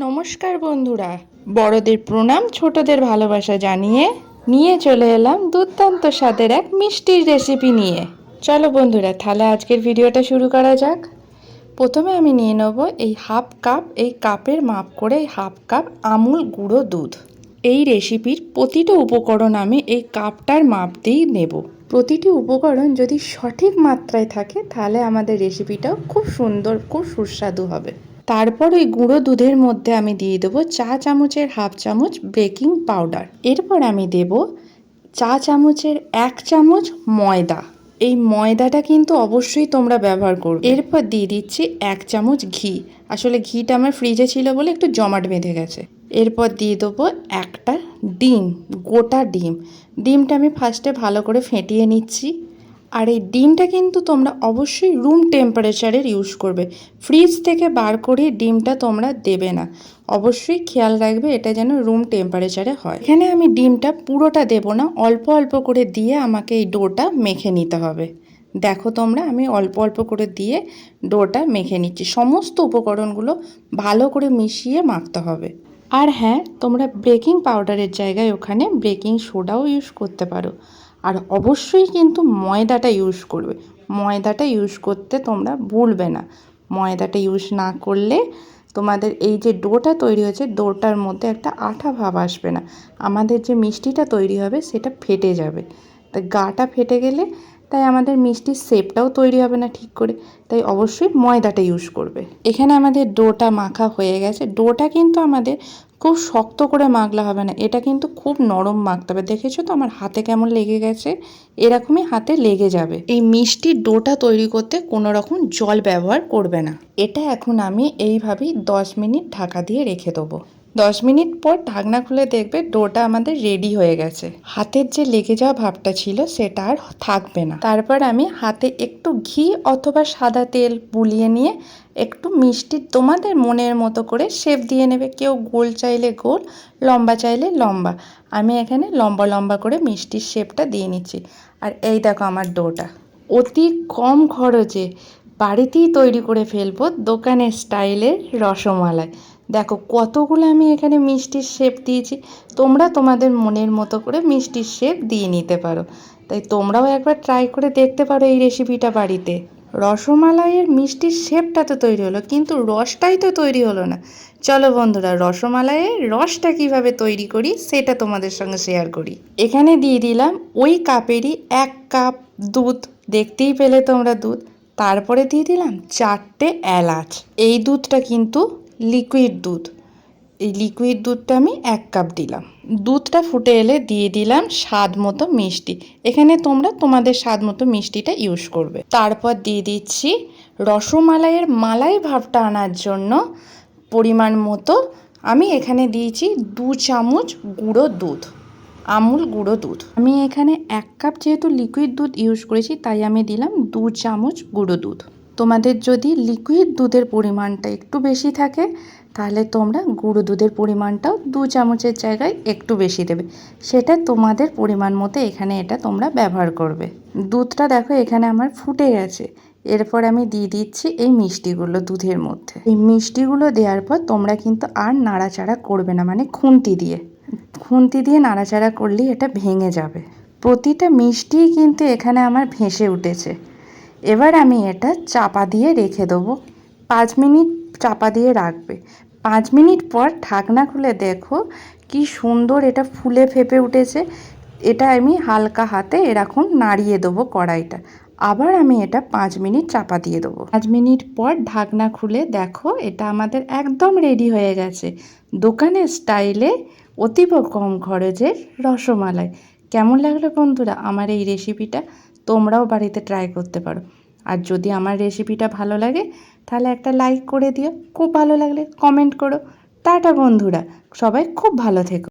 নমস্কার বন্ধুরা, বড়দের প্রণাম, ছোটদের ভালোবাসা জানিয়ে নিয়ে চলে এলাম দুর্দান্ত স্বাদের এক মিষ্টির রেসিপি নিয়ে। চলো বন্ধুরা, তাহলে আজকের ভিডিওটা শুরু করা যাক। প্রথমে আমি নিয়ে নেব এই হাফ কাপ, এই কাপের মাপ করে হাফ কাপ আমুল গুঁড়ো দুধ। এই রেসিপির প্রতিটা উপকরণ আমি এই কাপটার মাপ দিয়েই নেব। প্রতিটি উপকরণ যদি সঠিক মাত্রায় থাকে তাহলে আমাদের রেসিপিটাও খুব সুন্দর, খুব সুস্বাদু হবে। তারপর ওই গুঁড়ো দুধের মধ্যে আমি দিয়ে দেবো চা চামচের হাফ চামচ বেকিং পাউডার। এরপর আমি দেব চা চামচের 1 চামচ ময়দা। এই ময়দাটা কিন্তু অবশ্যই তোমরা ব্যবহার করবে। এরপর দিয়ে দিচ্ছি 1 চামচ ঘি। আসলে ঘিটা আমার ফ্রিজে ছিল বলে একটু জমাট বেঁধে গেছে। এরপর দিয়ে দেবো একটা ডিম, গোটা ডিম। ডিমটা আমি ফার্স্টে ভালো করে ফেটিয়ে নিচ্ছি। আর এই ডিমটা কিন্তু তোমরা অবশ্যই রুম টেম্পারেচারের ইউজ করবে। ফ্রিজ থেকে বার করে ডিমটা তোমরা দেবে না, অবশ্যই খেয়াল রাখবে এটা যেন রুম টেম্পারেচারে হয়। এখানে আমি ডিমটা পুরোটা দেব না, অল্প অল্প করে দিয়ে আমাকে এই ডোটা মেখে নিতে হবে। দেখো তোমরা, আমি অল্প অল্প করে দিয়ে ডোটা মেখে নিচ্ছি। সমস্ত উপকরণগুলো ভালো করে মিশিয়ে মাখতে হবে। আর হ্যাঁ, তোমরা বেকিং পাউডারের জায়গায় ওখানে বেকিং সোডাও ইউজ করতে পারো। আর অবশ্যই কিন্তু ময়দাটা ইউজ করবে। ময়দাটা ইউজ করতে তোমরা ভুলবে না। ময়দাটা ইউজ না করলে তোমাদের এই যে ডোটা তৈরি হয়েছে, ডোটার মধ্যে একটা আঠা ভাব আসবে না। আমাদের যে মিষ্টিটা তৈরি হবে সেটা ফেটে যাবে। তাই গাটা ফেটে গেলে তাই আমাদের মিষ্টির শেপটাও তৈরি হবে না ঠিক করে। তাই অবশ্যই ময়দাটা ইউজ করবে। এখানে আমাদের ডোটা মাখা হয়ে গেছে। ডোটা কিন্তু আমাদের খুব শক্ত করে মাখলে হবে না, এটা কিন্তু খুব নরম মাখতে হবে। দেখেছো তো আমার হাতে কেমন লেগে গেছে? এরকমই হাতে লেগে যাবে। এই মিষ্টির ডোটা তৈরি করতে কোনো রকম জল ব্যবহার করবে না। এটা এখন আমি এইভাবেই 10 মিনিট ঢাকা দিয়ে রেখে দেবো। 10 মিনিট পর ঢাকনা খুলে দেখবে ডোটা আমাদের রেডি হয়ে গেছে। হাতের যে লেগে যাওয়া ভাবটা ছিল সেটা আর থাকবে না। তারপর আমি হাতে একটু ঘি অথবা সাদা তেল বুলিয়ে নিয়ে একটু মিষ্টি তোমাদের মনের মতো করে শেপ দিয়ে নেবে। কেউ গোল চাইলে গোল, লম্বা চাইলে লম্বা। আমি এখানে লম্বা লম্বা করে মিষ্টির শেপটা দিয়ে নিচ্ছি। আর এই দেখো আমার ডোটা অতি কম খরচে বাড়িতেই তৈরি করে ফেলবো দোকানের স্টাইলের রসমালাই। দেখো কতগুলো আমি এখানে মিষ্টির শেপ দিয়েছি। তোমরা তোমাদের মনের মতো করে মিষ্টির শেপ দিয়ে নিতে পারো। তাই তোমরাও একবার ট্রাই করে দেখতে পারো এই রেসিপিটা বাড়িতে। রসমালাইয়ের মিষ্টির শেপটা তো তৈরি হলো, কিন্তু রসটাই তো তৈরি হলো না। চলো বন্ধুরা, রসমালাইয়ের রসটা কিভাবে তৈরি করি সেটা তোমাদের সঙ্গে শেয়ার করি। এখানে দিয়ে দিলাম ওই কাপেরই 1 কাপ দুধ। দেখতেই পেলে তোমরা দুধ। তারপরে দিয়ে দিলাম 4টে এলাচ। এই দুধটা কিন্তু লিকুইড দুধ। এই লিকুইড দুধটা আমি 1 কাপ দিলাম। দুধটা ফুটে এলে দিয়ে দিলাম স্বাদ মতো মিষ্টি। এখানে তোমরা তোমাদের স্বাদ মতো মিষ্টিটা ইউজ করবে। তারপর দিয়ে দিচ্ছি রসমালাইয়ের মালাই ভাবটা আনার জন্য পরিমাণ মতো আমি এখানে দিয়েছি 2 চামচ গুঁড়ো দুধ, আমুল গুঁড়ো দুধ। আমি এখানে 1 কাপ যেহেতু লিকুইড দুধ ইউজ করেছি তাই আমি দিলাম 2 চামচ গুঁড়ো দুধ। তোমাদের যদি লিকুইড দুধের পরিমাণটা একটু বেশি থাকে তাহলে তোমরা গুঁড়ো দুধের পরিমাণটাও 2 চামচের জায়গায় একটু বেশি দেবে। সেটা তোমাদের পরিমাণ মতো এখানে এটা তোমরা ব্যবহার করবে। দুধটা দেখো এখানে আমার ফুটে গেছে। এরপর আমি দিয়ে দিচ্ছি এই মিষ্টিগুলো দুধের মধ্যে। এই মিষ্টিগুলো দেওয়ার পর তোমরা কিন্তু আর নাড়াচাড়া করবে না, মানে খুন্তি দিয়ে নাড়াচাড়া করলেই এটা ভেঙে যাবে। প্রতিটা মিষ্টিই কিন্তু এখানে আমার ভেসে উঠেছে। এবার আমি এটা চাপা দিয়ে রেখে দেবো। 5 মিনিট চাপা দিয়ে রাখবে। 5 মিনিট পর ঢাকনা খুলে দেখো কি সুন্দর এটা ফুলে ফেপে উঠেছে। এটা আমি হালকা হাতে এরকম নাড়িয়ে দেবো কড়াইটা। আবার আমি এটা 5 মিনিট চাপা দিয়ে দেবো। 5 মিনিট পর ঢাকনা খুলে দেখো এটা আমাদের একদম রেডি হয়ে গেছে দোকানের স্টাইলে অতীব কম খরচের রসমালাই। কেমন লাগলো বন্ধুরা আমার এই রেসিপিটা? তোমরাও বাড়িতে ট্রাই করতে পারো। আর যদি আমার রেসিপিটা ভালো লাগে তাহলে একটা লাইক করে দিও। খুব ভালো লাগলে কমেন্ট করো। টাটা বন্ধুরা, সবাই খুব ভালো থেকো।